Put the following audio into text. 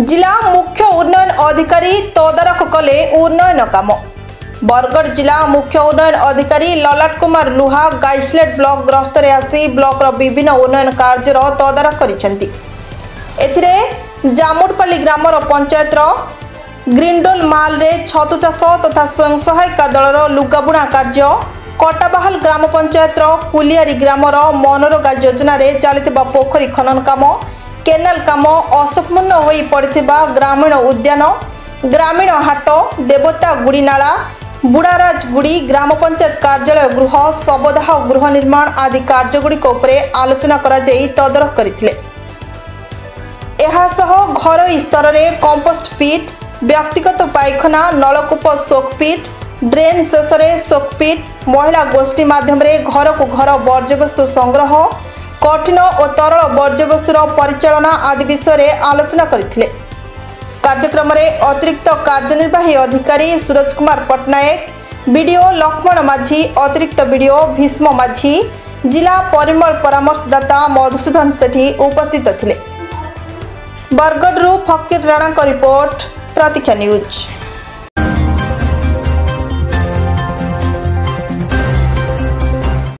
जिला मुख्य उन्नयन अधिकारी तदारख कले उन्नयन काम। बरगढ़ जिला मुख्य उन्नयन अधिकारी ललाट कुमार लुहा गाइसलेट ब्लॉक ग्रस्त रे आसी ब्लॉक रो विभिन्न उन्नयन कार्य तदारख करिसेंती। एथिरे जामुडपल्ली ग्राम पंचायत ग्रीनडोल माल रे छतु चाष तथा स्वयं सहायिका दल लुगाबुणा कार्य, कटाबाहाल ग्राम पंचायत कुलियारी ग्राम मनरेगा योजना रे चलिथिबा पोखरी खनन काम, केनाल काम, असंपूर्ण होई पड़िथिबा ग्रामीण उद्यान, ग्रामीण हाट, देवता गुड़ी नाला, बुड़ाराजगुड़ी ग्राम पंचायत कार्यालय गृह, शवदाह गृह निर्माण आदि कार्यगुड़िक उपरे आलोचना करा जाई तदारख करथिले। एहासह घर स्तर रे कंपोस्ट पिट, व्यक्तिगत पायखाना, नलकूप शोकपिट, ड्रेन शेषे शोकपिट, महिला गोष्ठी माध्यम रे घर को घर वर्ज्यवस्तु संग्रह, कठिन और तरल वर्ज्यवस्तुर परिचालना आदि विषय आलोचना करथिले। कार्यक्रम में अतिरिक्त कार्यनिर्वाही अधिकारी सूरज कुमार पट्टनायक, बीडीओ लक्ष्मण माझी, अतिरिक्त बीडीओ भीष्म माझी, जिला परिमल परामर्शदाता मधुसूदन सेठी उपस्थित थिले। बरगढ़ फकीर राणा का रिपोर्ट, प्रतीक्षा न्यूज।